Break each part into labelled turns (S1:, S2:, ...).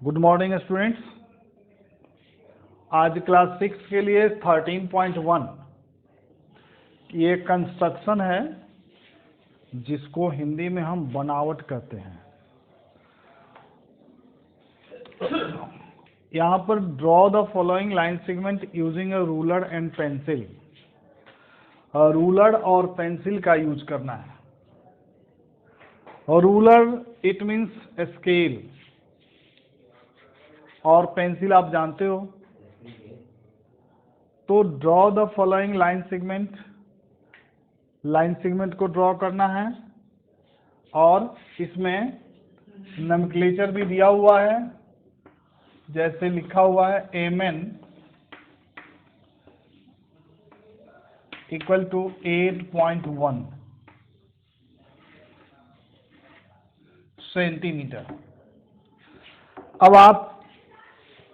S1: Good morning students. आज class 6 के लिए 13.1 ये कंस्ट्रक्शन है जिसको हिंदी में हम बनावट कहते हैं। यहाँ पर draw the following line segment using a ruler and pencil. Ruler और पेंसिल का यूज करना है। रूलर इट मीन्स स्केल और पेंसिल आप जानते हो। तो draw the following line segment को ड्रॉ करना है और इसमें नोमेनक्लेचर भी दिया हुआ है। जैसे लिखा हुआ है MN इक्वल टू 8.1 सेंटीमीटर। अब आप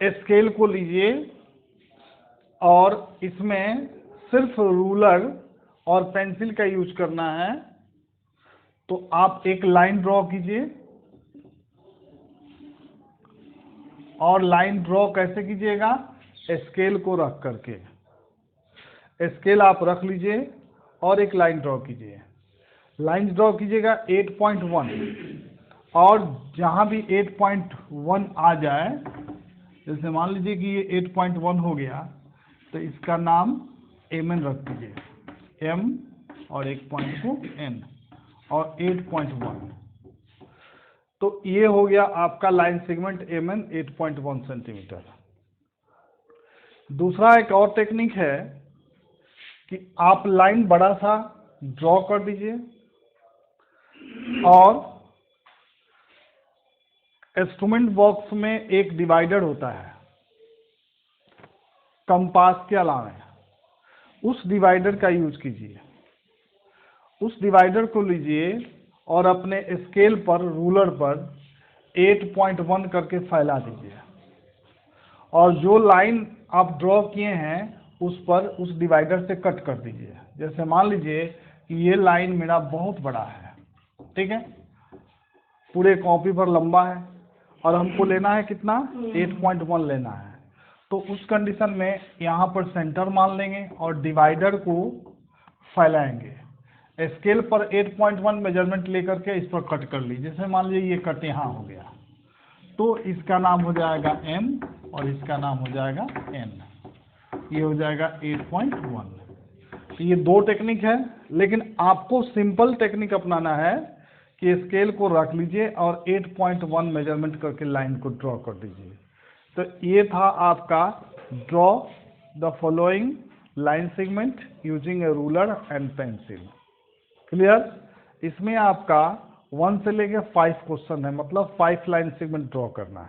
S1: स्केल को लीजिए और इसमें सिर्फ रूलर और पेंसिल का यूज करना है। तो आप एक लाइन ड्रॉ कीजिए और लाइन ड्रॉ कैसे कीजिएगा? स्केल को रख करके। स्केल आप रख लीजिए और एक लाइन ड्रॉ कीजिए। लाइन ड्रॉ कीजिएगा 8.1 और जहां भी 8.1 आ जाए, जैसे मान लीजिए कि ये 8.1 हो गया तो इसका नाम MN रख दीजिए। M और एक पॉइंट को N और 8.1। तो ये हो गया आपका लाइन सेगमेंट MN 8.1 सेंटीमीटर। दूसरा एक और टेक्निक है कि आप लाइन बड़ा सा ड्रॉ कर दीजिए और इंस्ट्रूमेंट बॉक्स में एक डिवाइडर होता है कंपास के अलावा। उस डिवाइडर का यूज कीजिए। उस डिवाइडर को लीजिए और अपने स्केल पर रूलर पर 8.1 करके फैला दीजिए और जो लाइन आप ड्रॉ किए हैं उस पर उस डिवाइडर से कट कर दीजिए। जैसे मान लीजिए कि ये लाइन मेरा बहुत बड़ा है, ठीक है, पूरे कॉपी पर लंबा है और हमको लेना है कितना? 8.1 लेना है। तो उस कंडीशन में यहाँ पर सेंटर मान लेंगे और डिवाइडर को फैलाएंगे। स्केल पर 8.1 मेजरमेंट लेकर के इस पर कट कर लीजिए। जैसे मान लीजिए ये कट यहाँ हो गया तो इसका नाम हो जाएगा M और इसका नाम हो जाएगा N। ये हो जाएगा 8.1। तो ये दो टेक्निक है, लेकिन आपको सिंपल टेक्निक अपनाना है कि स्केल को रख लीजिए और 8.1 मेजरमेंट करके लाइन को ड्रॉ कर दीजिए। तो ये था आपका draw the following line segment using A ruler and pencil. Clear? इसमें आपका 1 से लेके 5 क्वेश्चन है, मतलब 5 लाइन सेगमेंट ड्रॉ करना है।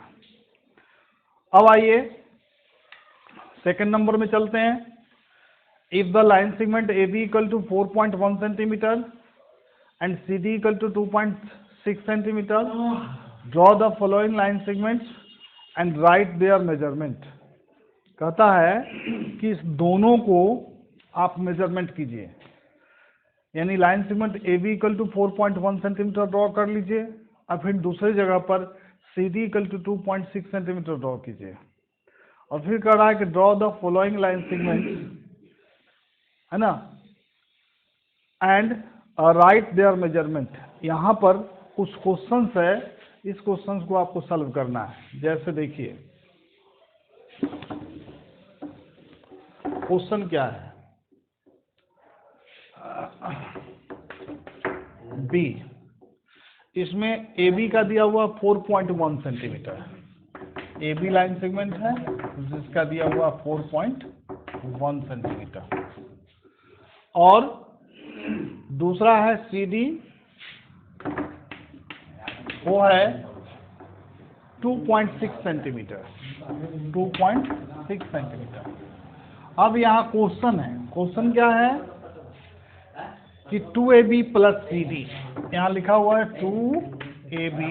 S1: अब आइए सेकंड नंबर में चलते हैं। If the line segment AB equal to 4.1 centimetre and CD equal to 2.6 centimeter, draw the following line segments and write their measurement। कहता है कि इस दोनों को आप मेजरमेंट कीजिए, यानी line segment AB equal to 4.1 centimetre draw कर लीजिए और फिर दूसरी जगह पर CD equal to 2.6 centimetre draw कीजिए और फिर कह रहा है कि draw the following line segment, है ना, एंड राइट देयर मेजरमेंट। यहाँ पर कुछ क्वेश्चंस है, इस क्वेश्चंस को आपको सॉल्व करना है। जैसे देखिए क्वेश्चन क्या है? B, इसमें AB का दिया हुआ 4.1 सेंटीमीटर। AB लाइन सेगमेंट है जिसका दिया हुआ 4.1 सेंटीमीटर और दूसरा है CD, वो है 2.6 सेंटीमीटर। 2.6 सेंटीमीटर। अब यहाँ क्वेश्चन है, क्वेश्चन क्या है कि 2AB प्लस CD, यहाँ लिखा हुआ है 2AB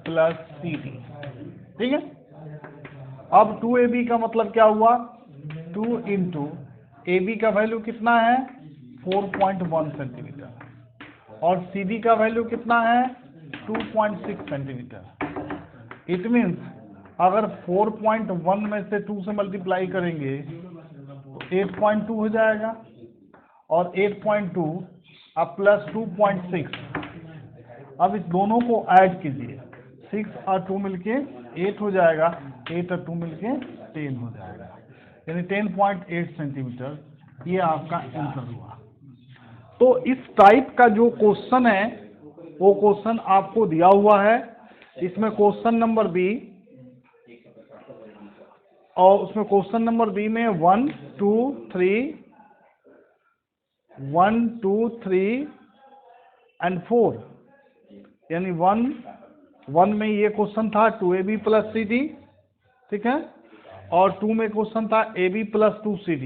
S1: प्लस CD, ठीक है। अब 2AB का मतलब क्या हुआ? 2 इंटू AB का वैल्यू कितना है? 4.1 सेंटीमीटर और CD का वैल्यू कितना है? 2.6 सेंटीमीटर। इट मीन्स अगर 4.1 में से 2 से मल्टीप्लाई करेंगे तो 8.2 हो जाएगा, और 8.2 अब प्लस 2.6, अब इस दोनों को ऐड कीजिए, 6 और 2 मिलके 8 हो जाएगा, 8 और 2 मिलके 10 हो जाएगा, यानी 10.8 सेंटीमीटर। ये आपका आंसर हुआ। तो इस टाइप का जो क्वेश्चन है वो क्वेश्चन आपको दिया हुआ है। इसमें क्वेश्चन नंबर बी, और उसमें क्वेश्चन नंबर बी में 1 2 3 एंड 4, यानी 1 में ये क्वेश्चन था 2ab प्लस CD, ठीक है, और 2 में क्वेश्चन था AB plus 2CD,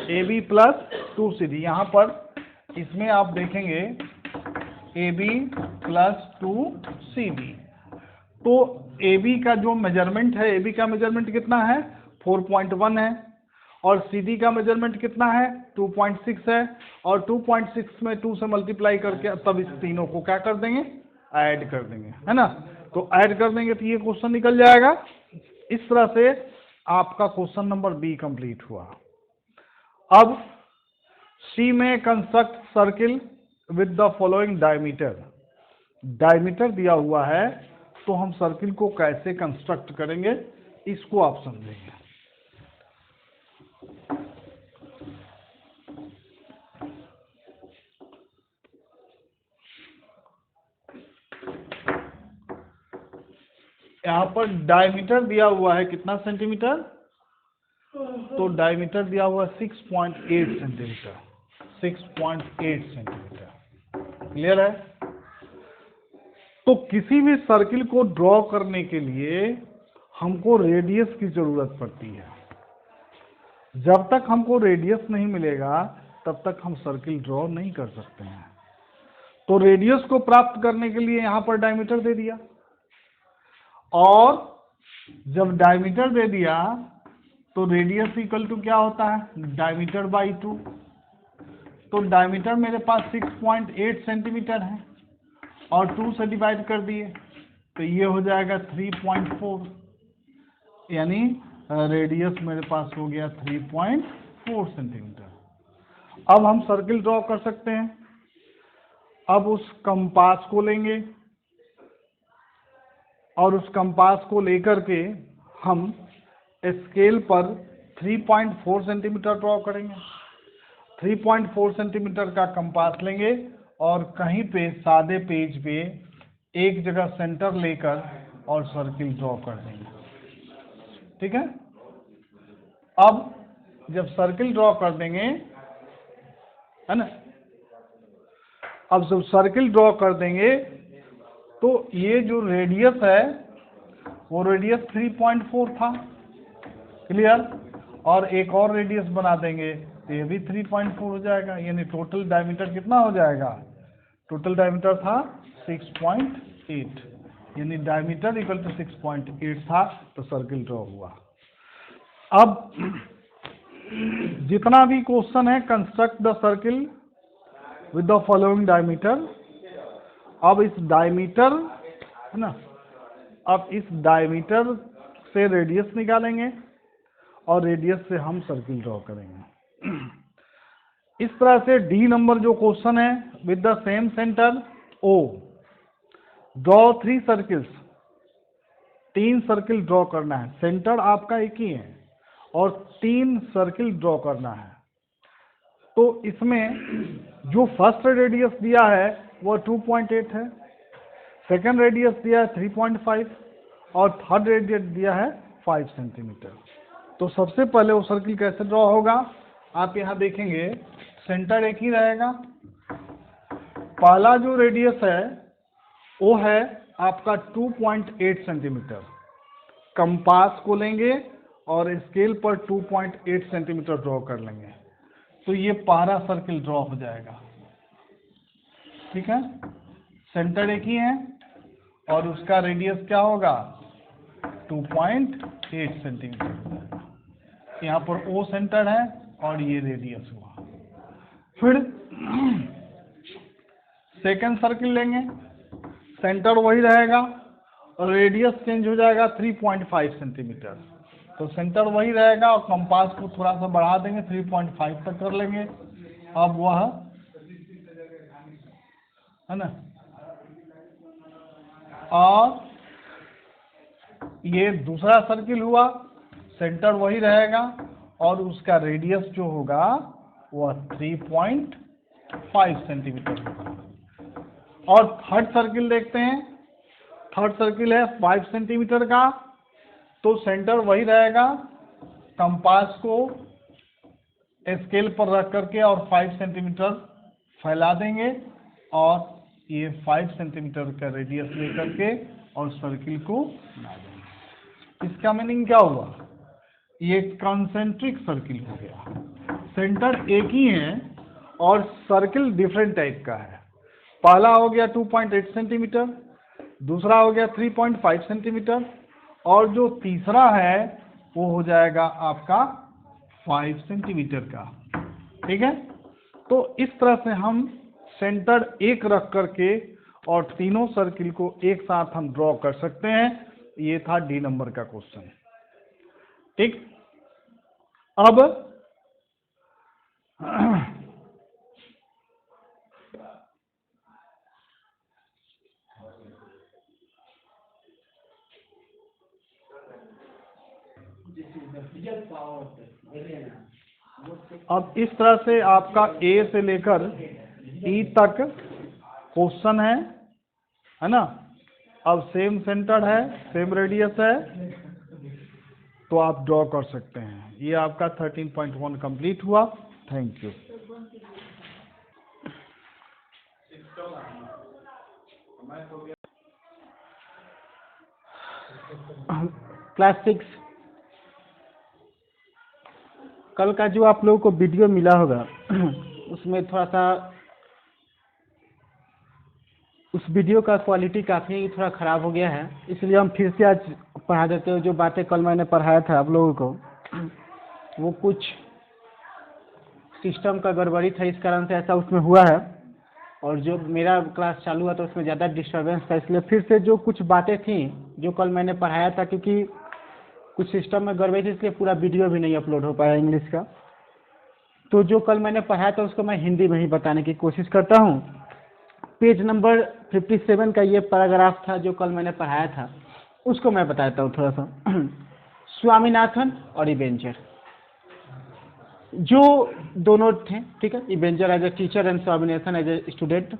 S1: AB plus 2CD। यहाँ पर इसमें आप देखेंगे AB प्लस 2CD। तो AB का जो मेजरमेंट है, AB का मेजरमेंट कितना है 4.1 है, और CD का मेजरमेंट कितना है 2.6 है, और 2.6 में 2 से मल्टीप्लाई करके तब इस तीनों को क्या कर देंगे, ऐड कर देंगे, है ना। तो ऐड कर देंगे तो ये क्वेश्चन निकल जाएगा। इस तरह से आपका क्वेश्चन नंबर बी कंप्लीट हुआ। अब सी में construct circle with the following diameter. Diameter दिया हुआ है तो हम सर्किल को कैसे कंस्ट्रक्ट करेंगे इसको आप समझेंगे। यहाँ पर डायमीटर दिया हुआ है कितना सेंटीमीटर, तो डायमीटर दिया हुआ है 6.8 सेंटीमीटर, 6.8 सेंटीमीटर। क्लियर है। तो किसी भी सर्किल को ड्रॉ करने के लिए हमको रेडियस की जरूरत पड़ती है। जब तक हमको रेडियस नहीं मिलेगा तब तक हम सर्किल ड्रॉ नहीं कर सकते हैं। तो रेडियस को प्राप्त करने के लिए यहाँ पर डायमीटर दे दिया, और जब डायमीटर दे दिया तो रेडियस इक्वल टू क्या होता है डायमीटर बाई 2। तो डायमीटर मेरे पास 6.8 सेंटीमीटर है और 2 से डिवाइड कर दिए तो ये हो जाएगा 3.4, यानी रेडियस मेरे पास हो गया 3.4 सेंटीमीटर। अब हम सर्किल ड्रॉ कर सकते हैं। अब उस कंपास को लेंगे और उस कंपास को लेकर के हम स्केल पर 3.4 सेंटीमीटर ड्रॉ करेंगे। 3.4 सेंटीमीटर का कंपास लेंगे और कहीं पे सादे पेज पे एक जगह सेंटर लेकर और सर्किल ड्रॉ कर देंगे, ठीक है। अब जब सर्किल ड्रॉ कर देंगे, है ना, अब जब सर्किल ड्रॉ कर देंगे तो ये जो रेडियस है वो रेडियस 3.4 था, क्लियर, और एक और रेडियस बना देंगे तो ये भी 3.4 हो जाएगा, यानी टोटल डायमीटर कितना हो जाएगा, टोटल डायमीटर था 6.8, यानी डायमीटर इक्वल टू 6.8 था, तो सर्किल ड्रॉ हुआ। अब जितना भी क्वेश्चन है construct the circle with the following diameter. अब इस डायमीटर, है ना, अब इस डायमीटर से रेडियस निकालेंगे और रेडियस से हम सर्किल ड्रॉ करेंगे। इस तरह से डी नंबर जो क्वेश्चन है with the same centre O, draw 3 circles, 3 circle draw करना है। सेंटर आपका एक ही है और 3 सर्किल ड्रॉ करना है। तो इसमें जो फर्स्ट रेडियस दिया है वो 2.8 है, सेकंड रेडियस दिया है 3.5 और थर्ड रेडियस दिया है 5 सेंटीमीटर। तो सबसे पहले वो सर्किल कैसे ड्रॉ होगा, आप यहाँ देखेंगे सेंटर एक ही रहेगा। पहला जो रेडियस है वो है आपका 2.8 सेंटीमीटर। कंपास को लेंगे और स्केल पर 2.8 सेंटीमीटर ड्रॉ कर लेंगे तो ये पहला सर्किल ड्रॉ हो जाएगा, ठीक है। सेंटर एक ही है और उसका रेडियस क्या होगा 2.8 सेंटीमीटर। यहाँ पर ओ सेंटर है और ये रेडियस हुआ। फिर सेकंड सर्किल लेंगे, सेंटर वही रहेगा रेडियस चेंज हो जाएगा 3.5 सेंटीमीटर। तो सेंटर वही रहेगा और कंपास को थोड़ा सा बढ़ा देंगे, 3.5 तक कर लेंगे। अब वह है ना, और ये दूसरा सर्किल हुआ, सेंटर वही रहेगा और उसका रेडियस जो होगा वह 3.5 सेंटीमीटर होगा। और थर्ड सर्किल देखते हैं, थर्ड सर्किल है 5 सेंटीमीटर का, तो सेंटर वही रहेगा, कंपास को स्केल पर रख करके और 5 सेंटीमीटर फैला देंगे और ये 5 सेंटीमीटर का रेडियस लेकर के और सर्किल को बना देंगे। इसका मीनिंग क्या हुआ, ये कंसेंट्रिक सर्किल हो गया। सेंटर एक ही है और सर्किल डिफरेंट टाइप का है। पहला हो गया 2.8 सेंटीमीटर, दूसरा हो गया 3.5 सेंटीमीटर और जो तीसरा है वो हो जाएगा आपका 5 सेंटीमीटर का। ठीक है, तो इस तरह से हम सेंटर एक रख करके और तीनों सर्किल को एक साथ हम ड्रॉ कर सकते हैं। ये था डी नंबर का क्वेश्चन। ठीक, अब इस तरह से आपका ए से लेकर ई तक क्वेश्चन है ना। अब सेम सेंटर है, सेम रेडियस है, तो आप ड्रॉ कर सकते हैं। ये आपका 13.1 कंप्लीट हुआ। Thank you.
S2: क्लास 6 कल का जो आप लोगों को वीडियो मिला होगा उसमें थोड़ा सा उस वीडियो का क्वालिटी काफ़ी थोड़ा ख़राब हो गया है, इसलिए हम फिर से आज पढ़ा देते हैं। जो बातें कल मैंने पढ़ाया था आप लोगों को, वो कुछ सिस्टम का गड़बड़ी था, इस कारण से ऐसा उसमें हुआ है। और जो मेरा क्लास चालू हुआ तो उसमें ज़्यादा डिस्टर्बेंस था, इसलिए फिर से जो कुछ बातें थी जो कल मैंने पढ़ाया था, क्योंकि कुछ सिस्टम में गड़बड़ी थी इसलिए पूरा वीडियो भी नहीं अपलोड हो पाया इंग्लिश का। तो जो कल मैंने पढ़ाया था उसको मैं हिंदी में ही बताने की कोशिश करता हूँ। पेज नंबर 57 का ये पैराग्राफ था जो कल मैंने पढ़ाया था, उसको मैं बताता हूँ थोड़ा सा। स्वामीनाथन और इवेंजर जो दोनों थे, ठीक है, इवेंजर as a teacher and Swaminathan as a student.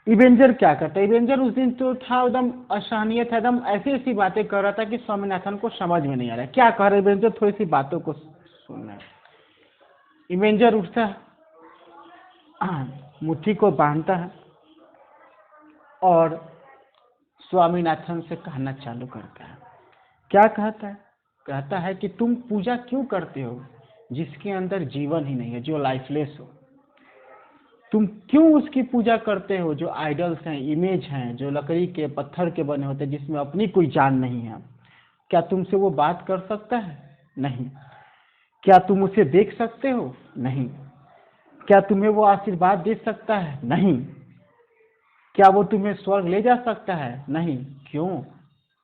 S2: इवेंजर क्या करता है, इवेंजर उस दिन तो था एकदम असहनीय था, एकदम ऐसी ऐसी बातें कर रहा था कि स्वामीनाथन को समझ में नहीं आ रहा है क्या कह रहा है इवेंजर, थोड़ी सी बातों को सुनना है। इवेंजर उठता है, मुट्ठी को बांधता है और स्वामीनाथन से कहना चालू करता है। क्या कहता है, कहता है कि तुम पूजा क्यों करते हो जिसके अंदर जीवन ही नहीं है, जो लाइफलेस हो। तुम क्यों उसकी पूजा करते हो जो आइडल्स हैं, इमेज हैं, जो लकड़ी के पत्थर के बने होते हैं, जिसमें अपनी कोई जान नहीं है। क्या तुमसे वो बात कर सकता है? नहीं। क्या तुम उसे देख सकते हो? नहीं। क्या तुम्हें वो आशीर्वाद दे सकता है? नहीं। क्या वो तुम्हें स्वर्ग ले जा सकता है? नहीं। क्यों?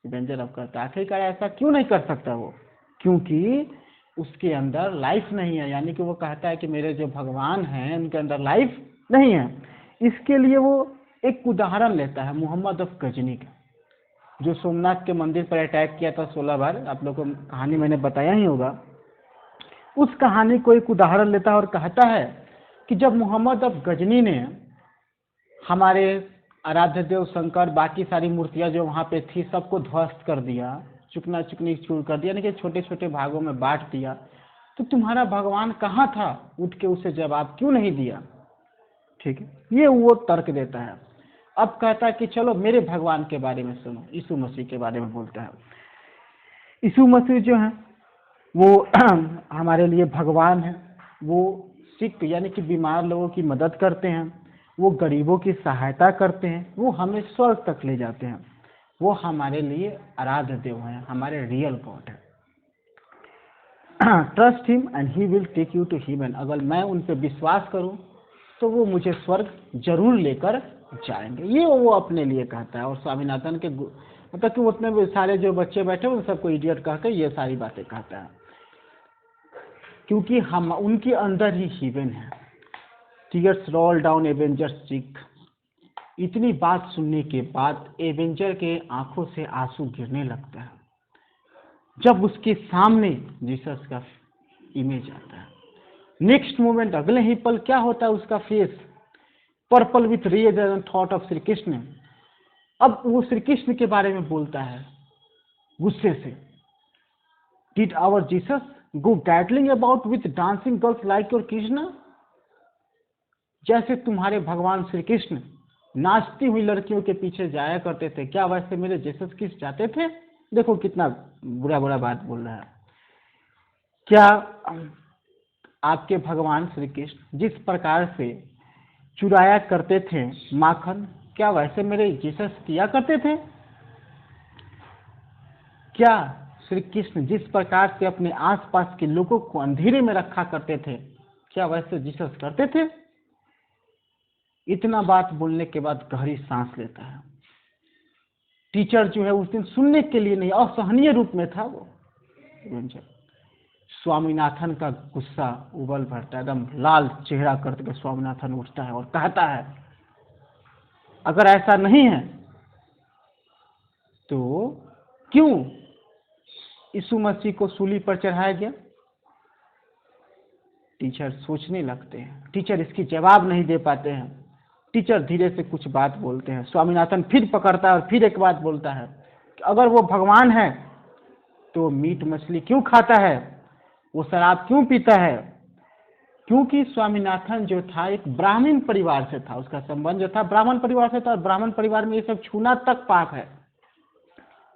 S2: इवेंजर अब कहता है आखिरकार ऐसा क्यों नहीं कर सकता वो? क्योंकि उसके अंदर लाइफ नहीं है। यानी कि वो कहता है कि मेरे जो भगवान हैं उनके अंदर लाइफ नहीं है। इसके लिए वो एक उदाहरण लेता है मोहम्मद ऑफ गजनी का, जो सोमनाथ के मंदिर पर अटैक किया था 16 बार। आप लोगों को कहानी मैंने बताया ही होगा। उस कहानी को एक उदाहरण लेता है और कहता है कि जब मोहम्मद ऑफ गजनी ने हमारे आराध्य देव शंकर, बाकी सारी मूर्तियां जो वहाँ पे थी सबको ध्वस्त कर दिया, चुकना चुकनी चूर कर दिया, यानी कि छोटे छोटे भागों में बांट दिया, तो तुम्हारा भगवान कहाँ था? उठ के उसे जवाब क्यों नहीं दिया? ठीक है, ये वो तर्क देता है। अब कहता है कि चलो मेरे भगवान के बारे में सुनो, यीशु मसीह के बारे में बोलता है। यीशु मसीह जो है वो हमारे लिए भगवान है। वो सिक यानी कि बीमार लोगों की मदद करते हैं, वो गरीबों की सहायता करते हैं, वो हमें स्वर्ग तक ले जाते हैं। वो हमारे लिए आराध्य देव हैं, हमारे रियल गॉड है। Trust him and he will take you to heaven. अगर मैं उन पर विश्वास करूं तो वो मुझे स्वर्ग जरूर लेकर जाएंगे। ये वो अपने लिए कहता है। और स्वामीनाथन के मतलब कि उतने भी सारे जो बच्चे बैठे उन सबको इडियट कह के ये सारी बातें कहता है, क्योंकि हम उनके अंदर ही हीवन है। टीयर्स रोल डाउन एवेंजर्स चीक। इतनी बात सुनने के बाद एवेंजर के आंखों से आंसू गिरने लगता है जब उसके सामने जीसस का इमेज आता है। नेक्स्ट मोमेंट, अगले ही पल क्या होता है, उसका face purple with rage and thought of Shri Krishna. अब वो श्री कृष्ण के बारे में बोलता है गुस्से से, did our Jesus go gadding about with dancing girls like your Krishna. जैसे तुम्हारे भगवान श्री कृष्ण नाचती हुई लड़कियों के पीछे जाया करते थे, क्या वैसे मेरे जीसस कृष्ण जाते थे? देखो कितना बुरा बुरा बात बोल रहा है। क्या आपके भगवान श्री कृष्ण जिस प्रकार से चुराया करते थे माखन, क्या वैसे मेरे जीसस किया करते थे? क्या श्री कृष्ण जिस प्रकार से अपने आसपास के लोगों को अंधेरे में रखा करते थे, क्या वैसे जीसस करते थे? इतना बात बोलने के बाद गहरी सांस लेता है। टीचर जो है उस दिन सुनने के लिए नहीं, असहनीय रूप में था वो। स्वामीनाथन का गुस्सा उबल भरता है, एकदम लाल चेहरा करके स्वामीनाथन उठता है और कहता है, अगर ऐसा नहीं है तो क्यों यीशु मसीह को सूली पर चढ़ाया गया? टीचर सोचने लगते हैं, टीचर इसकी जवाब नहीं दे पाते हैं। टीचर धीरे से कुछ बात बोलते हैं। स्वामीनाथन फिर पकड़ता है और फिर एक बात बोलता है कि अगर वो भगवान है तो मीट मछली क्यों खाता है, वो शराब क्यों पीता है? क्योंकि स्वामीनाथन जो था एक ब्राह्मण परिवार से था, उसका संबंध जो था ब्राह्मण परिवार से था, और ब्राह्मण परिवार में ये सब छूना तक पाप है।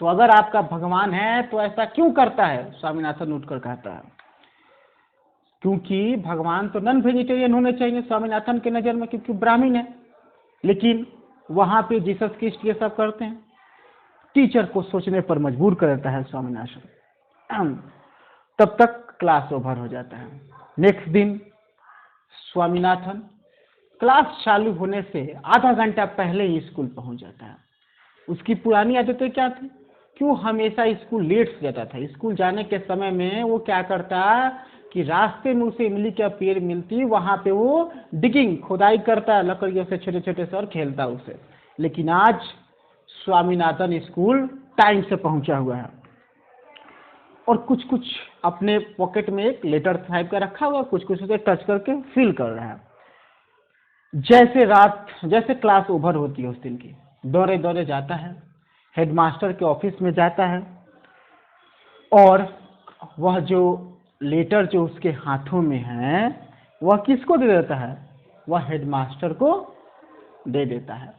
S2: तो अगर आपका भगवान है तो ऐसा क्यों करता है? स्वामीनाथन उठकर कहता है, क्योंकि भगवान तो नॉन वेजिटेरियन होने चाहिए स्वामीनाथन के नज़र में, क्योंकि ब्राह्मण है, लेकिन वहां पे जीसस क्रिस्ट ये सब करते हैं। टीचर को सोचने पर मजबूर कर देता है स्वामीनाथन। तब तक क्लास ओवर हो जाता है। नेक्स्ट दिन स्वामीनाथन क्लास चालू होने से आधा घंटा पहले ही स्कूल पहुंच जाता है। उसकी पुरानी आदतें क्या थी कि वो हमेशा स्कूल लेट से जाता था। स्कूल जाने के समय में वो क्या करता कि रास्ते में उसे इमली का पेड़ मिलती, वहां पे वो डिगिंग खुदाई करता है लकड़ियों से छोटे छोटे से और खेलता उसे। लेकिन आज स्वामीनाथन स्कूल टाइम से पहुंचा हुआ है और कुछ कुछ अपने पॉकेट में एक लेटर टाइप का रखा हुआ, कुछ कुछ उसे टच करके फील कर रहा है। जैसे क्लास ओवर होती है उस दिन की, दौड़े दौड़े जाता है, हेडमास्टर के ऑफिस में जाता है और वह जो लेटर जो उसके हाथों में है वह किसको दे देता है? वह हेडमास्टर को दे देता है।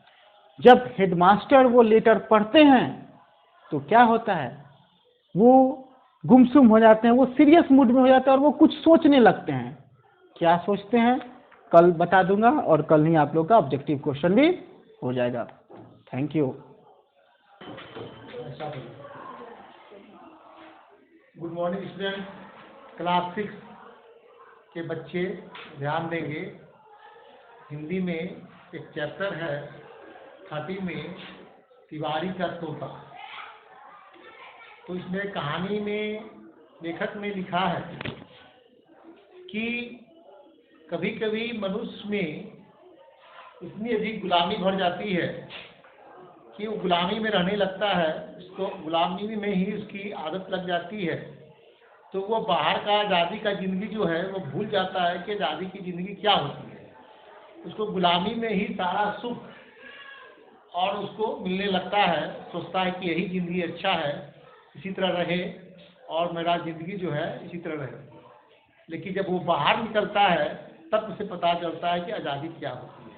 S2: जब हेडमास्टर वो लेटर पढ़ते हैं तो क्या होता है, वो गुमसुम हो जाते हैं, वो सीरियस मूड में हो जाते हैं और वो कुछ सोचने लगते हैं। क्या सोचते हैं कल बता दूंगा, और कल ही आप लोग का ऑब्जेक्टिव क्वेश्चन भी हो जाएगा। Thank you.
S3: Good morning student. Class 6 के बच्चे ध्यान देंगे। हिंदी में एक चैप्टर है 30 में, तिवारी का तोता। तो इसमें कहानी में लेखक ने लिखा है कि कभी कभी मनुष्य में इतनी अधिक गुलामी भर जाती है कि वो गुलामी में रहने लगता है, उसको गुलामी में ही उसकी आदत लग जाती है। तो वो बाहर का आज़ादी का ज़िंदगी जो है वो भूल जाता है कि आज़ादी की ज़िंदगी क्या होती है। उसको गुलामी में ही सारा सुख और उसको मिलने लगता है, सोचता है कि यही ज़िंदगी अच्छा है, इसी तरह रहे और मेरा ज़िंदगी जो है इसी तरह रहे। लेकिन जब वो बाहर निकलता है तब उसे पता चलता है कि आज़ादी क्या होती है।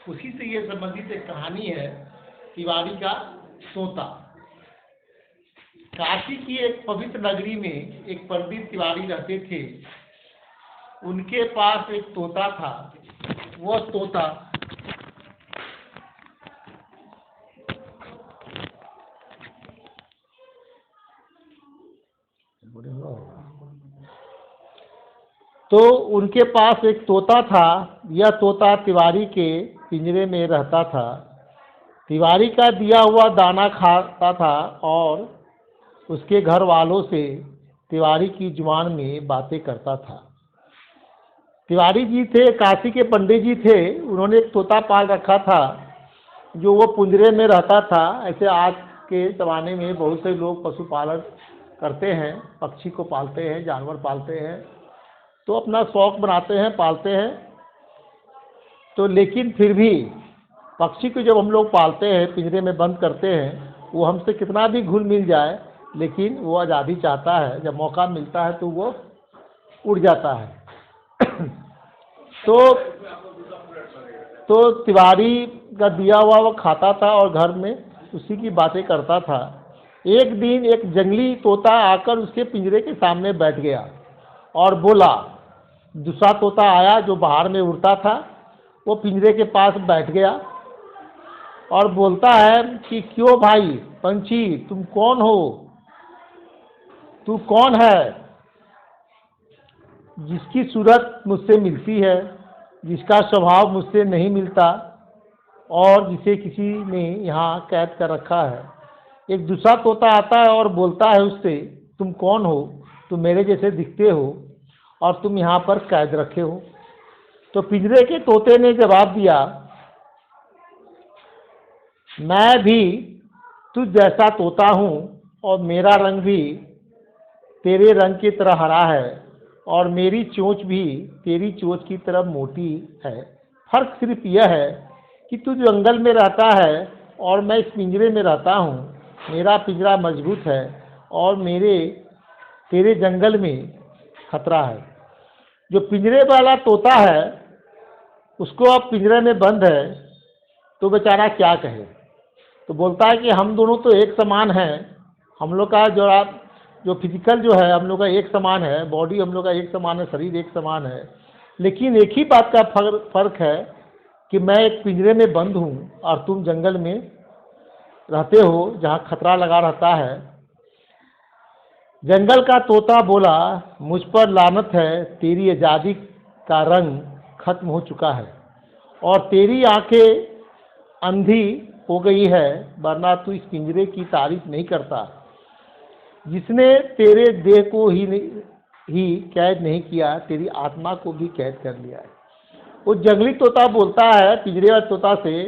S3: उसी से ये संबंधित एक कहानी है, तिवारी का तोता। काशी की एक पवित्र नगरी में एक पंडित तिवारी रहते थे। उनके पास एक तोता था। वो तोता उनके पास एक तोता था। यह तोता तिवारी के पिंजरे में रहता था। तिवारी का दिया हुआ दाना खाता था और उसके घर वालों से तिवारी की जुबान में बातें करता था। तिवारी जी थे, काशी के पंडित जी थे, उन्होंने एक तोता पाल रखा था जो वो पिंजरे में रहता था। ऐसे आज के ज़माने में बहुत से लोग पशुपालन करते हैं, पक्षी को पालते हैं, जानवर पालते हैं, तो अपना शौक बनाते हैं, पालते हैं। तो लेकिन फिर भी पक्षी को जब हम लोग पालते हैं, पिंजरे में बंद करते हैं, वो हमसे कितना भी घुल मिल जाए, लेकिन वो आज़ादी चाहता है। जब मौका मिलता है तो वो उड़ जाता है। तो तिवारी का दिया हुआ वो खाता था और घर में उसी की बातें करता था। एक दिन एक जंगली तोता आकर उसके पिंजरे के सामने बैठ गया और बोला। दूसरा तोता आया जो बाहर में उड़ता था, वो पिंजरे के पास बैठ गया और बोलता है कि क्यों भाई पंछी, तुम कौन हो? तू कौन है जिसकी सूरत मुझसे मिलती है, जिसका स्वभाव मुझसे नहीं मिलता और जिसे किसी ने यहाँ कैद कर रखा है? एक दूसरा तोता आता है और बोलता है उससे, तुम कौन हो? तुम मेरे जैसे दिखते हो और तुम यहाँ पर कैद रखे हो। तो पिंजरे के तोते ने जवाब दिया, मैं भी तुझ जैसा तोता हूँ और मेरा रंग भी तेरे रंग की तरह हरा है और मेरी चोंच भी तेरी चोंच की तरह मोटी है। फर्क सिर्फ यह है कि तू जंगल में रहता है और मैं इस पिंजरे में रहता हूँ। मेरा पिंजरा मजबूत है और तेरे जंगल में खतरा है। जो पिंजरे वाला तोता है उसको अब पिंजरे में बंद है तो बेचारा क्या कहे। तो बोलता है कि हम दोनों तो एक समान हैं, हम लोग का जो फिजिकल जो है हम लोग का एक समान है, बॉडी हम लोग का एक समान है, शरीर एक समान है, लेकिन एक ही बात का फर्क है कि मैं एक पिंजरे में बंद हूँ और तुम जंगल में रहते हो जहाँ खतरा लगा रहता है। जंगल का तोता बोला, मुझ पर लानत है, तेरी आज़ादी का रंग खत्म हो चुका है और तेरी आंखें अंधी हो गई है, वरना तू इस पिंजरे की तारीफ नहीं करता जिसने तेरे देह को ही कैद नहीं किया, तेरी आत्मा को भी कैद कर लिया है। वो जंगली तोता बोलता है पिंजरे वाले तोता से,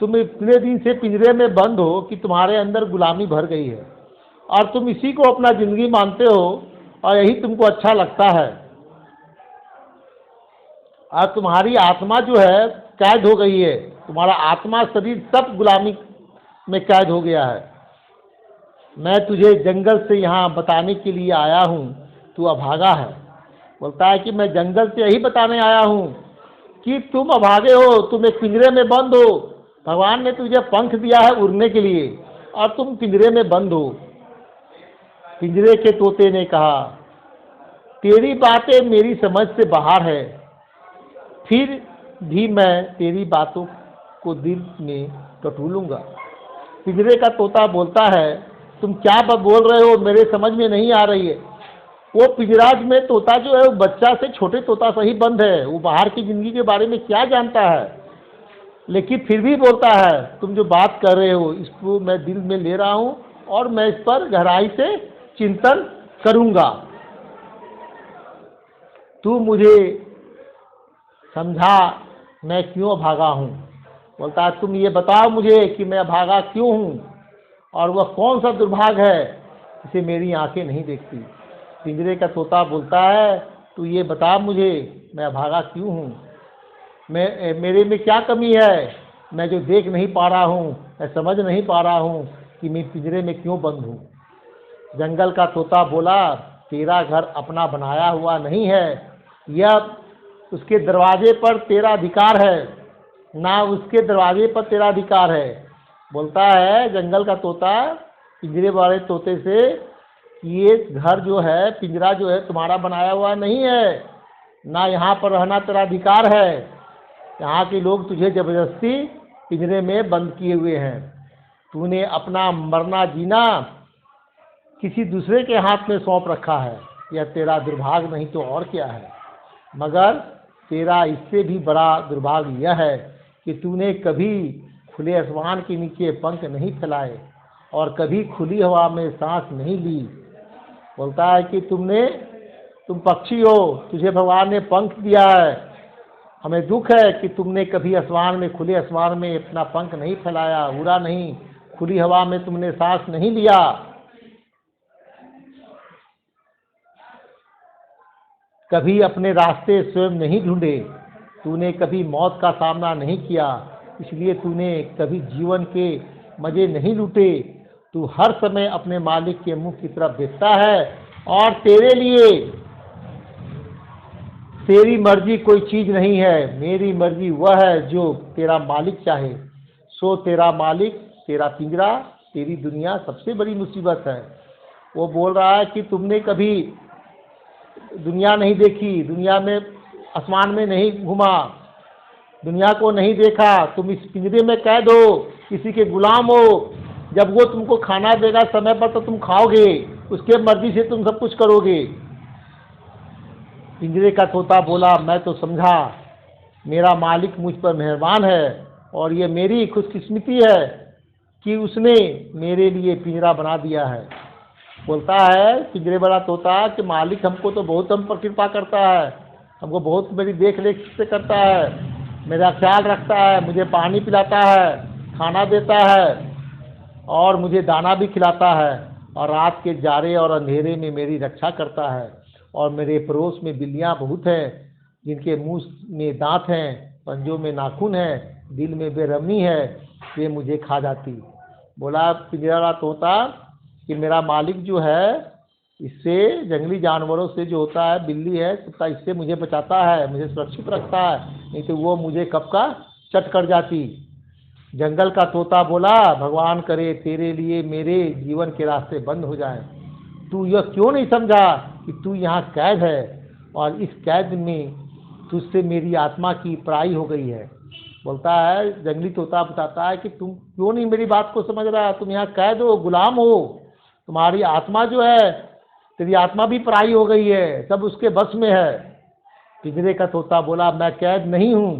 S3: तुम इतने दिन से पिंजरे में बंद हो कि तुम्हारे अंदर गुलामी भर गई है और तुम इसी को अपना जिंदगी मानते हो और यही तुमको अच्छा लगता है और तुम्हारी आत्मा जो है कैद हो गई है, तुम्हारा आत्मा शरीर सब गुलामी में कैद हो गया है। मैं तुझे जंगल से यहाँ बताने के लिए आया हूँ, तू अभागा है। बोलता है कि मैं जंगल से यही बताने आया हूँ कि तुम अभागे हो, तुम एक पिंजरे में बंद हो। भगवान ने तुझे पंख दिया है उड़ने के लिए और तुम पिंजरे में बंद हो। पिंजरे के तोते ने कहा, तेरी बातें मेरी समझ से बाहर है, फिर भी मैं तेरी बातों को दिल में टटोलूंगा। पिंजरे का तोता बोलता है, तुम क्या बोल रहे हो, मेरे समझ में नहीं आ रही है। वो पिंजराज में तोता जो है वो बच्चा से छोटे तोता से ही बंद है, वो बाहर की ज़िंदगी के बारे में क्या जानता है, लेकिन फिर भी बोलता है, तुम जो बात कर रहे हो इसको मैं दिल में ले रहा हूँ और मैं इस पर गहराई से चिंतन करूँगा। तू मुझे समझा मैं क्यों अभागा हूँ। बोलता है, तुम ये बताओ मुझे कि मैं अभागा क्यों हूँ और वह कौन सा दुर्भाग्य है जिसे मेरी आंखें नहीं देखती। पिंजरे का तोता बोलता है, तू ये बता मुझे मैं अभागा क्यों हूँ, मेरे में क्या कमी है, मैं जो देख नहीं पा रहा हूँ, मैं समझ नहीं पा रहा हूँ कि मैं पिंजरे में क्यों बंद हूँ। जंगल का तोता बोला, तेरा घर अपना बनाया हुआ नहीं है, यह उसके दरवाजे पर तेरा अधिकार है, ना उसके दरवाजे पर तेरा अधिकार है। बोलता है जंगल का तोता पिंजरे वाले तोते से, ये घर जो है, पिंजरा जो है तुम्हारा बनाया हुआ नहीं है, ना यहाँ पर रहना तेरा अधिकार है। यहाँ के लोग तुझे ज़बरदस्ती पिंजरे में बंद किए हुए हैं। तूने अपना मरना जीना किसी दूसरे के हाथ में सौंप रखा है। यह तेरा दुर्भाग्य नहीं तो और क्या है, मगर तेरा इससे भी बड़ा दुर्भाग्य यह है कि तूने कभी खुले आसमान के नीचे पंख नहीं फैलाए और कभी खुली हवा में सांस नहीं ली। बोलता है कि तुम पक्षी हो, तुझे भगवान ने पंख दिया है, हमें दुख है कि तुमने कभी आसमान में, खुले आसमान में अपना पंख नहीं फैलाया, उड़ा नहीं, खुली हवा में तुमने सांस नहीं लिया। कभी अपने रास्ते स्वयं नहीं ढूंढे, तूने कभी मौत का सामना नहीं किया, इसलिए तूने कभी जीवन के मजे नहीं लूटे। तू हर समय अपने मालिक के मुंह की तरफ देखता है और तेरे लिए तेरी मर्जी कोई चीज नहीं है, मेरी मर्जी वह है जो तेरा मालिक चाहे। सो तेरा मालिक, तेरा पिंजरा, तेरी दुनिया सबसे बड़ी मुसीबत है। वो बोल रहा है कि तुमने कभी दुनिया नहीं देखी, दुनिया में आसमान में नहीं घूमा, दुनिया को नहीं देखा, तुम इस पिंजरे में कैद हो, किसी के गुलाम हो। जब वो तुमको खाना देगा समय पर तो तुम खाओगे, उसके मर्जी से तुम सब कुछ करोगे। पिंजरे का तोता बोला, मैं तो समझा मेरा मालिक मुझ पर मेहरबान है और ये मेरी खुशकिस्मती है कि उसने मेरे लिए पिंजरा बना दिया है। बोलता है पिंजरे वाला तोता कि मालिक हमको तो बहुत हम पर कृपा करता है, हमको बहुत मेरी देख रेख से करता है, मेरा ख्याल रखता है, मुझे पानी पिलाता है, खाना देता है और मुझे दाना भी खिलाता है और रात के जाड़े और अंधेरे में मेरी रक्षा करता है। और मेरे पड़ोस में बिल्लियाँ बहुत हैं जिनके मुंह में दांत हैं, पंजों में नाखून हैं, दिल में बेरहमी है, वे मुझे खा जाती। बोला पिंजरा वाला तोता कि मेरा मालिक जो है इससे, जंगली जानवरों से जो होता है, बिल्ली है, कुत्ता, इससे मुझे बचाता है, मुझे सुरक्षित रखता है, नहीं तो वो मुझे कब का चट कर जाती। जंगल का तोता बोला, भगवान करे तेरे लिए मेरे जीवन के रास्ते बंद हो जाए। तू यह क्यों नहीं समझा कि तू यहाँ कैद है और इस कैद में तुझसे मेरी आत्मा की पराई हो गई है। बोलता है जंगली तोता बताता है कि तुम क्यों नहीं मेरी बात को समझ रहा, तुम यहाँ कैद हो, गुलाम हो, तुम्हारी आत्मा जो है, तेरी आत्मा भी पराई हो गई है, सब उसके बस में है। पिंजरे का तोता बोला, मैं कैद नहीं हूँ,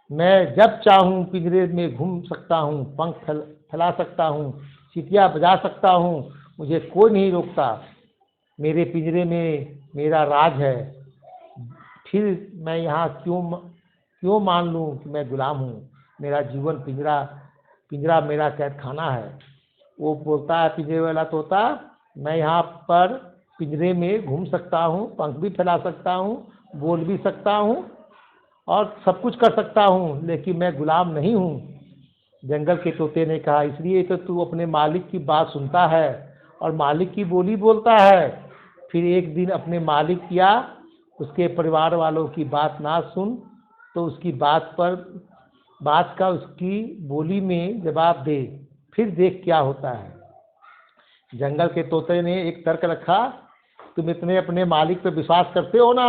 S3: मैं जब चाहूँ पिंजरे में घूम सकता हूँ, पंख फैला सकता हूँ, सीटियाँ बजा सकता हूँ, मुझे कोई नहीं रोकता। मेरे पिंजरे में मेरा राज है, फिर मैं यहाँ क्यों मान लूँ कि मैं गुलाम हूँ। मेरा जीवन पिंजरा मेरा कैद खाना है। वो बोलता है पिंजरे वाला तोता, मैं यहाँ पर पिंजरे में घूम सकता हूँ, पंख भी फैला सकता हूँ, बोल भी सकता हूँ और सब कुछ कर सकता हूँ, लेकिन मैं गुलाम नहीं हूँ। जंगल के तोते ने कहा, इसलिए तो तू अपने मालिक की बात सुनता है और मालिक की बोली बोलता है, फिर एक दिन अपने मालिक या उसके परिवार वालों की बात ना सुन तो उसकी बात का उसकी बोली में जवाब दे, फिर देख क्या होता है। जंगल के तोते ने एक तर्क रखा, तुम इतने अपने मालिक पर विश्वास करते हो ना,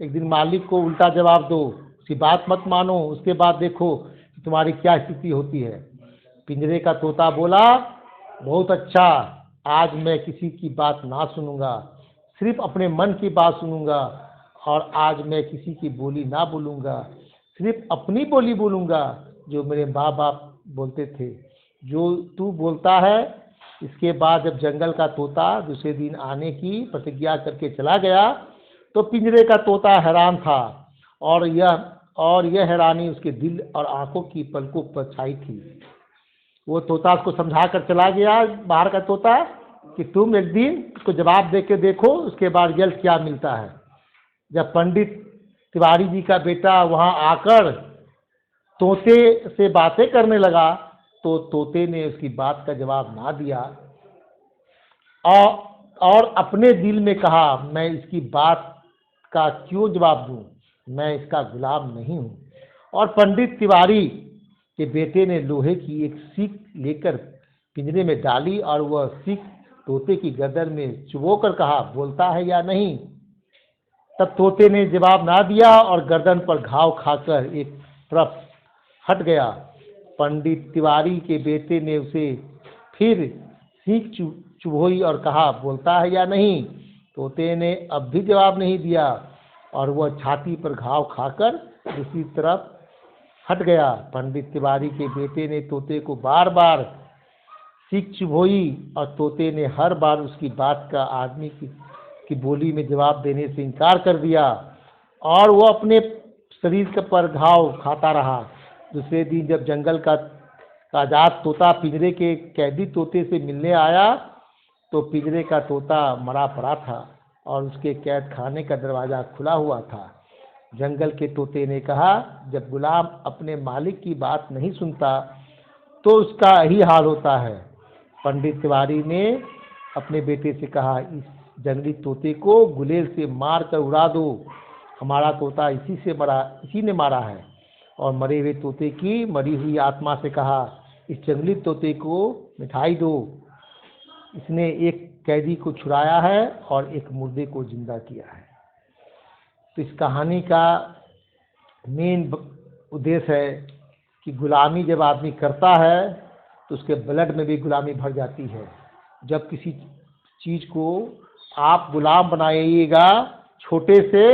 S3: एक दिन मालिक को उल्टा जवाब दो, उसकी बात मत मानो, उसके बाद देखो कि तुम्हारी क्या स्थिति होती है। पिंजरे का तोता बोला, बहुत अच्छा, आज मैं किसी की बात ना सुनूंगा, सिर्फ अपने मन की बात सुनूंगा और आज मैं किसी की बोली ना बोलूंगा, सिर्फ अपनी बोली बोलूंगा जो मेरे माँ बाप बोलते थे, जो तू बोलता है। इसके बाद जब जंगल का तोता दूसरे दिन आने की प्रतिज्ञा करके चला गया तो पिंजरे का तोता हैरान था और यह हैरानी उसके दिल और आंखों की पलकों पर छाई थी। वो तोता उसको समझा कर चला गया, बाहर का तोता, कि तुम एक दिन उसको जवाब दे के देखो, उसके बाद रिजल्ट क्या मिलता है। जब पंडित तिवारी जी का बेटा वहाँ आकर तोते से बातें करने लगा तो तोते ने उसकी बात का जवाब ना दिया और अपने दिल में कहा, मैं इसकी बात का क्यों जवाब दूं, मैं इसका गुलाम नहीं हूँ। और पंडित तिवारी के बेटे ने लोहे की एक सीख लेकर पिंजरे में डाली और वह सीख तोते की गर्दन में चुभोकर कहा, बोलता है या नहीं। तब तोते ने जवाब ना दिया और गर्दन पर घाव खाकर एक तरफ हट गया। पंडित तिवारी के बेटे ने उसे फिर सीख चुभोई और कहा, बोलता है या नहीं। तोते ने अब भी जवाब नहीं दिया और वह छाती पर घाव खाकर दूसरी तरफ हट गया। पंडित तिवारी के बेटे ने तोते को बार बार सीख चुभोई और तोते ने हर बार उसकी बात का आदमी की बोली में जवाब देने से इनकार कर दिया और वो अपने शरीर के पर घाव खाता रहा। दूसरे दिन जब जंगल का आजाद तोता पिंजरे के कैदी तोते से मिलने आया तो पिंजरे का तोता मरा पड़ा था और उसके कैद खाने का दरवाज़ा खुला हुआ था। जंगल के तोते ने कहा, जब गुलाम अपने मालिक की बात नहीं सुनता तो उसका यही हाल होता है। पंडित तिवारी ने अपने बेटे से कहा, इस जंगली तोते को गुलेल से मार कर उड़ा दो। हमारा तोता इसी ने मारा है। और मरे हुए तोते की मरी हुई आत्मा से कहा, इस जंगली तोते को मिठाई दो। इसने एक कैदी को छुड़ाया है और एक मुर्दे को जिंदा किया है। तो इस कहानी का मेन उद्देश्य है कि गुलामी जब आदमी करता है तो उसके ब्लड में भी गुलामी भर जाती है। जब किसी चीज़ को आप गुलाम बनाइएगा छोटे से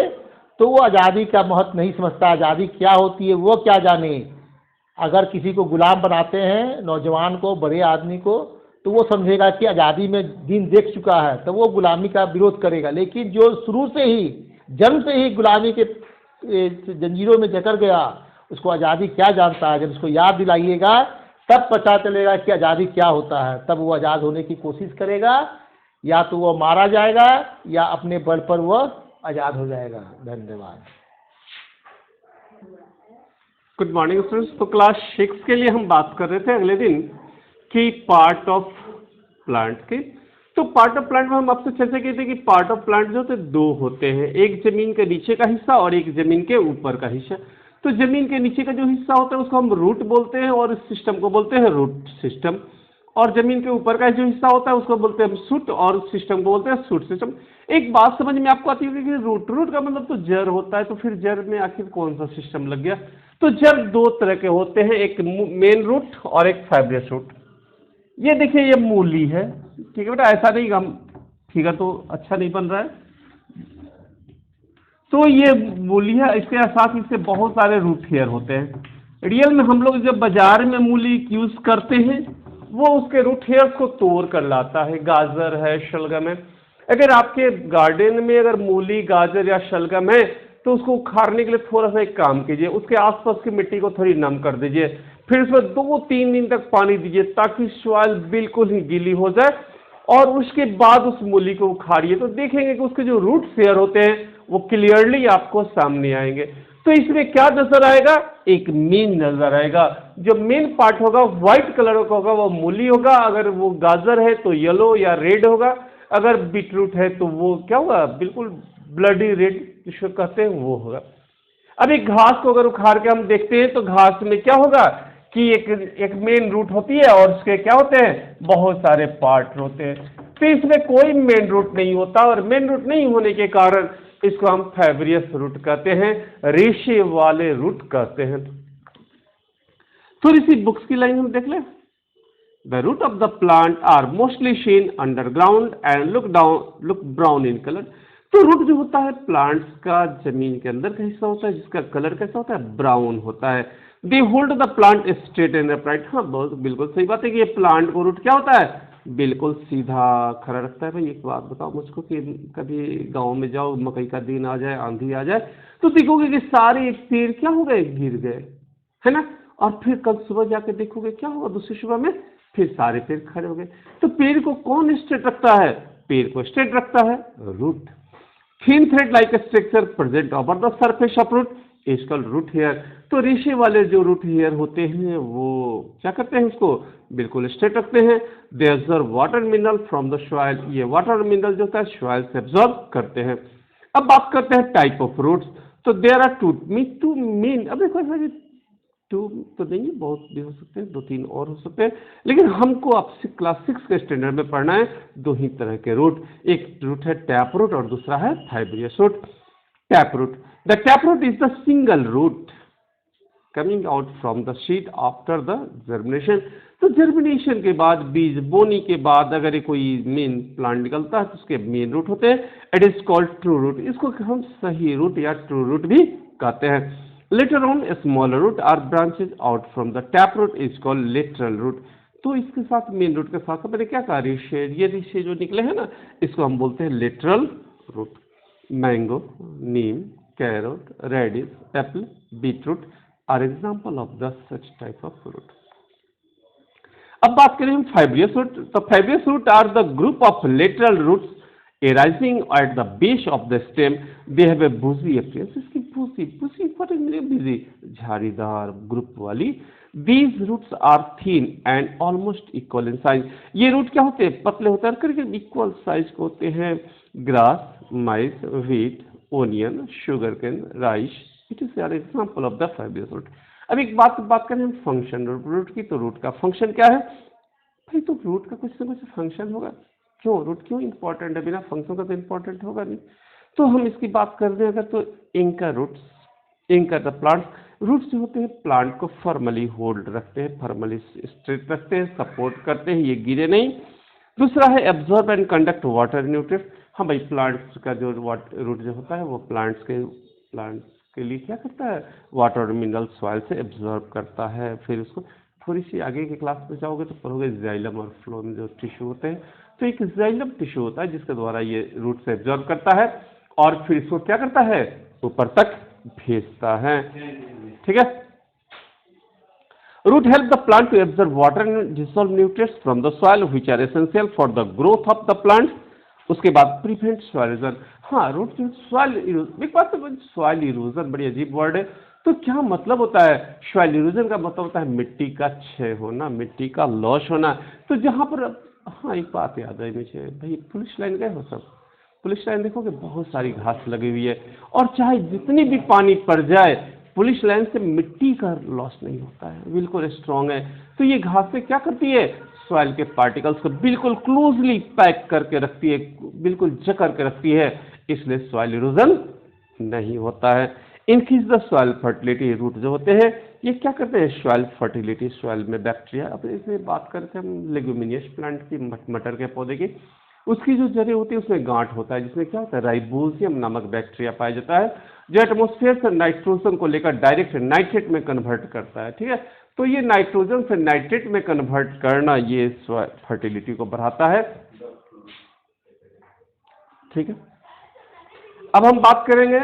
S3: तो वो आज़ादी का महत्व नहीं समझता। आज़ादी क्या होती है वो क्या जाने। अगर किसी को गुलाम बनाते हैं, नौजवान को, बड़े आदमी को, तो वो समझेगा कि आज़ादी में दिन देख चुका है तो वो गुलामी का विरोध करेगा। लेकिन जो शुरू से ही जन्म से ही गुलामी के जंजीरों में जकड़ गया उसको आज़ादी क्या जानता है। जब उसको याद दिलाइएगा तब पता चलेगा कि आज़ादी क्या होता है। तब वो आज़ाद होने की कोशिश करेगा, या तो वो मारा जाएगा या अपने बल पर वो आज़ाद हो जाएगा। धन्यवाद।
S4: Good morning students. तो क्लास 6 के लिए हम बात कर रहे थे अगले दिन कि पार्ट ऑफ प्लांट की। तो पार्ट ऑफ प्लांट में हम आपसे चर्चा की थी कि पार्ट ऑफ प्लांट जो होते दो होते हैं, एक जमीन के नीचे का हिस्सा और एक जमीन के ऊपर का हिस्सा। तो जमीन के नीचे का जो हिस्सा होता है उसको हम रूट बोलते हैं और इस सिस्टम को बोलते हैं रूट सिस्टम। और जमीन के ऊपर का जो हिस्सा होता है उसको बोलते हैं शूट और उस सिस्टम को बोलते हैं शूट सिस्टम। एक बात समझ में आपको आती होगी कि रूट का मतलब तो जड़ होता है। तो फिर जड़ में आखिर कौन सा सिस्टम लग गया। तो जड़ दो तरह के होते हैं, एक मेन रूट और एक फाइब्रस रूट। ये देखिए ये मूली है, ठीक है बेटा, ऐसा नहीं हम ठीक है तो अच्छा नहीं बन रहा है। तो ये मूली है, इसके साथ इससे बहुत सारे रूट हेयर होते हैं। रियल में हम लोग जब बाजार में मूली यूज करते हैं वो उसके रूट हेयर्स को तोड़ कर लाता है। गाजर है, शलगम है, अगर आपके गार्डन में अगर मूली, गाजर या शलगम है तो उसको उखाड़ने के लिए थोड़ा सा एक काम कीजिए, उसके आसपास की मिट्टी को थोड़ी नम कर दीजिए, फिर उसमें 2-3 दिन तक पानी दीजिए ताकि सॉइल बिल्कुल ही गीली हो जाए और उसके बाद उस मूली को उखाड़िए। तो देखेंगे कि उसके जो रूट हेयर होते हैं वो क्लियरली आपको सामने आएंगे। तो इसमें क्या नजर आएगा, एक मेन नजर आएगा। जो मेन पार्ट होगा व्हाइट कलर का होगा वो मूली होगा, अगर वो गाजर है तो येलो या रेड होगा, अगर बीटरूट है तो वो क्या होगा, बिल्कुल ब्लडी रेड जिसको कहते हैं वो होगा। अब एक घास को अगर उखाड़ के हम देखते हैं तो घास में क्या होगा कि एक मेन रूट होती है और उसके क्या होते हैं, बहुत सारे पार्ट होते हैं। तो इसमें कोई मेन रूट नहीं होता और मेन रूट नहीं होने के कारण इसको हम फाइब्रियस रूट कहते हैं, रेशे वाले रूट कहते हैं। थोड़ी सी बुक्स की लाइन हम देख लें। The root of the plant are mostly seen underground and look brown in colour. तो रूट जो होता है प्लांट्स का जमीन के अंदर का हिस्सा होता है जिसका कलर कैसा होता है, ब्राउन होता है। They hold the plant straight and upright. हाँ बहुत बिल्कुल सही बात है कि ये प्लांट को रूट क्या होता है, बिल्कुल सीधा खड़ा रखता है। भाई एक बात बताओ मुझको कि कभी गांव में जाओ, मकई का दिन आ जाए, आंधी आ जाए, तो देखोगे कि सारे पेड़ क्या हो गए, गिर गए, है ना। और फिर कल सुबह जाके देखोगे क्या होगा, दूसरी सुबह में फिर सारे पेड़ खड़े हो गए। तो पेड़ को कौन स्ट्रेट रखता है, पेड़ को स्ट्रेट रखता है root. Thin thread like structure present over the surface of root is called root hair. तो रेशे वाले जो रूट हेयर होते हैं वो क्या करते हैं, उसको बिल्कुल स्ट्रेट रखते हैं। They absorb water mineral from the soil. ये वाटर मिनरल जो होता है सॉइल से एब्जॉर्ब करते हैं। अब बात करते हैं टाइप ऑफ रूट्स। तो देयर आर टू मेन, अब देखो टू तो नहीं, बहुत भी हो सकते हैं, 2-3 और हो सकते हैं, लेकिन हमको आपसे क्लास 6 के स्टैंडर्ड में पढ़ना है 2 ही तरह के रूट। एक रूट है टैप रूट और दूसरा है fibrous root. Tap root, the tap root is the single root coming out from the seed after the germination. तो जर्मिनेशन के बाद, बीज बोनी के बाद अगर कोई मेन प्लांट निकलता है तो उसके मेन रूट होते हैं। It is called true root. इसको हम सही रूट या ट्रू रूट भी कहते हैं। Later on, a smaller root or branches out from the taproot is called lateral root. तो इसके साथ मेन रूट के साथ मैंने क्या कहा, रेशे, ये रेशे जो निकले हैं ना, इसको हम बोलते हैं lateral root. Mango, neem, carrot, radish, apple, beetroot are example of the such type of root. अब बात करें हम फाइब्रियस रूट. तो fibrous root are the group of lateral roots arising at the base of the stem. They have a bushy appearance. इसकी bushy what is meaning bushy? झाड़ीदार group वाली. These roots are thin and almost equal in size. ये root क्या होते हैं? पतले होते हैं, करीब इक्वल साइज के होते हैं. Grass, maize, wheat, onion, sugar cane, rice. It is an example of the fibrous root. अब एक बात करें हम फंक्शन रूट की. तो रूट का फंक्शन क्या है भाई? तो रूट का कुछ ना कुछ फंक्शन होगा. क्यों? रूट क्यों इंपॉर्टेंट है? बिना फंक्शन का तो इंपॉर्टेंट होगा नहीं. तो हम इसकी बात कर रहे हैं अगर, तो anchor roots, anchor the plant. Roots जो होते हैं प्लांट को फॉर्मली होल्ड रखते हैं, फॉर्मली स्ट्रेट रखते हैं, सपोर्ट करते हैं, ये गिरे नहीं. दूसरा है absorb and conduct water nutrients. हाँ भाई, प्लांट्स का जो रूट जो होता है वो प्लांट्स के लिए क्या करता है? वाटर और मिनरल सॉइल से एब्जॉर्ब करता है. फिर उसको थोड़ी सी आगे की क्लास में जाओगे तो पढ़ोगे जाइलम और फ्लोएम जो टिश्यू होते हैं. तो एक जाइलम टिश्यू होता है जिसके द्वारा ये रूट से एब्जॉर्ब करता है और फिर इसको क्या करता है? ऊपर तक भेजता है. ठीक है. Root help the plant to absorb water and dissolve nutrients from the soil which are essential for the growth of the plant. उसके बाद प्रिवेंट सॉइल इरोजन. हाँ, रूट जो सॉइल इरोजन, एक बात तो सॉइल इरोजन बड़ी अजीब वर्ड है. तो क्या मतलब होता है? सॉइल इरोजन का मतलब होता है मिट्टी का क्षय होना, मिट्टी का लॉस होना. तो जहाँ पर, हाँ एक बात याद है मुझे भाई, पुलिस लाइन गए हो सब? पुलिस लाइन देखोगे बहुत सारी घास लगी हुई है और चाहे जितनी भी पानी पड़ जाए पुलिस लाइन से मिट्टी का लॉस नहीं होता है, बिल्कुल स्ट्रांग है. तो ये घासें क्या करती है? सॉइल के पार्टिकल्स को बिल्कुल क्लोजली पैक करके रखती है, बिल्कुल जकड़ के रखती है, इसलिए सॉइल इरोजन नहीं होता है. Increase the soil fertility. Root जो होते हैं ये क्या करते हैं? सॉइल फर्टिलिटी, सॉइल में बैक्टीरिया. अब इसमें बात करते हैं हम लेग्यूमिनियस प्लांट की, मटर के पौधे की. उसकी जो जड़ें होती है उसमें गांठ होता है जिसमें क्या होता है? राइबोसियम नामक बैक्टीरिया पाया जाता है जो एटमॉस्फेयर से नाइट्रोजन को लेकर डायरेक्ट नाइट्रेट में कन्वर्ट करता है. ठीक है. तो ये नाइट्रोजन से नाइट्रेट में कन्वर्ट करना ये फर्टिलिटी को बढ़ाता है. ठीक है. अब हम बात करेंगे,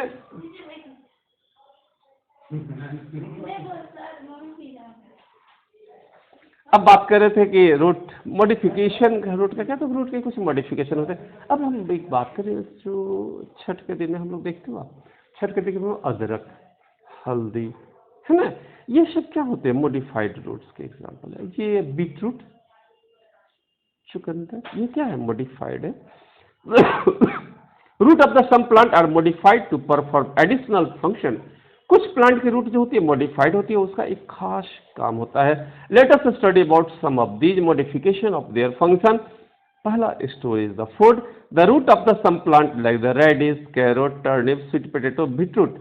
S4: अब बात कर रहे थे कि रूट मॉडिफिकेशन, रूट का क्या, तो रूट के कुछ मॉडिफिकेशन होते हैं. अब हम एक बात करें जो छठ के दिन में हम लोग देखते हो, आप छठ के दिन में अदरक, हल्दी, है ना, ये सब क्या होते हैं? मॉडिफाइड रूट्स के एग्जांपल है. ये बीट रूट, चुकंदर, ये क्या है? मॉडिफाइड है. Root of the some plant are modified to perform additional function. कुछ प्लांट की रूट जो होती है मॉडिफाइड होती है, उसका एक खास काम होता है. Let us study about some of these modification of their function. पहला story is the food. The root of the some plant like the radish, carrot, turnip, sweet potato, beetroot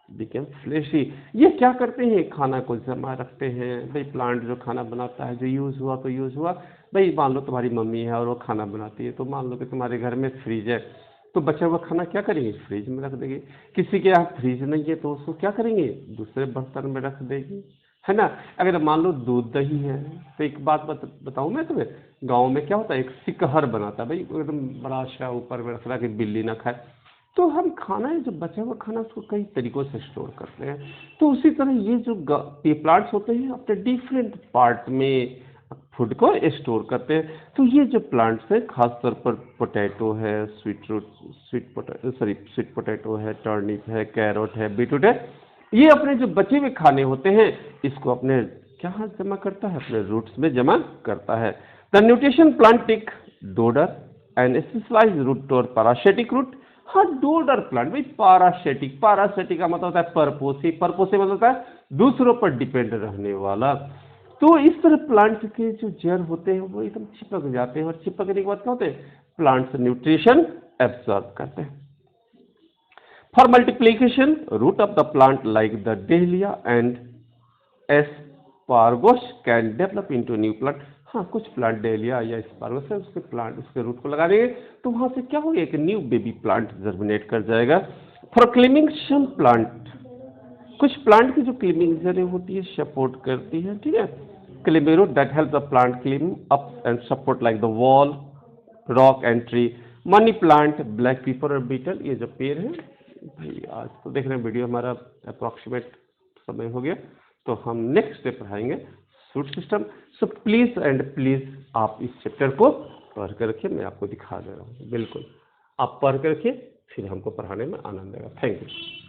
S4: became fleshy. ये क्या करते हैं? खाना को जमा रखते हैं. भाई प्लांट जो खाना बनाता है, जो यूज हुआ तो यूज हुआ. भाई मान लो तुम्हारी मम्मी है और वो खाना बनाती है, तो मान लो कि तुम्हारे घर में फ्रिज है, तो बचा हुआ खाना क्या करेंगे? फ्रिज में रख देंगे. किसी के यहाँ फ्रिज नहीं है तो उसको क्या करेंगे? दूसरे बर्तन में रख देंगे, है ना. अगर मान लो दूध दही है, तो एक बात बताऊँ मैं तुम्हें, गांव में क्या होता है? एक सिकहर बनाता है भाई, एकदम बड़ा सा ऊपर में रखना कि बिल्ली ना खाए. तो हम खाना है जो बचा हुआ खाना उसको कई तरीकों से स्टोर करते हैं. तो उसी तरह ये जो प्लांट्स होते हैं अपने डिफरेंट पार्ट में फूड को स्टोर करते हैं. तो ये जो प्लांट्स हैं खासतौर पर पोटैटो है, स्वीट पोटैटो है, टर्निप है, कैरोट है, बीटरूट है, ये अपने जो बचे हुए खाने होते हैं इसको अपने क्या जमा करता है? अपने रूट्स में जमा करता है. The nutrition plant take dodder and specialised root और पैरासिटिक रूट. हाँ, डोडर प्लांट भाई पैरासिटिक का मतलब होता है परपोसी मतलब होता है दूसरों पर डिपेंड रहने वाला. तो इस तरह प्लांट के जो जड़ होते हैं वो एकदम चिपक जाते हैं और चिपकने के बाद क्या होते हैं? प्लांट्स न्यूट्रिशन एब्सॉर्ब करते हैं. For multiplication root of the plant like the dahlia and asparagus can develop into new plant. हाँ, कुछ प्लांट डेलिया या एस्पार्गस है, उसके रूट को लगा देंगे तो वहाँ से क्या होगा? एक न्यू बेबी प्लांट जर्मिनेट कर जाएगा. फॉर क्लेमिंग सम प्लांट कुछ प्लांट की जो क्लीमिंग जड़ें होती है सपोर्ट करती है, ठीक है। Climbers that help the plant climb up and support like the wall, rock and tree. Money plant, black pepper और बीटल, ये जो पेड़ है भाई। आज तो देख रहे हैं वीडियो हमारा अप्रॉक्सीमेट समय हो गया, तो हम नेक्स्ट डे पढ़ाएंगे shoot system. So please and please आप इस चैप्टर को पढ़ कर रखिए, मैं आपको दिखा दे रहा हूँ, बिल्कुल आप पढ़ कर रखिए, फिर हमको पढ़ाने में आनंद आएगा। Thank you.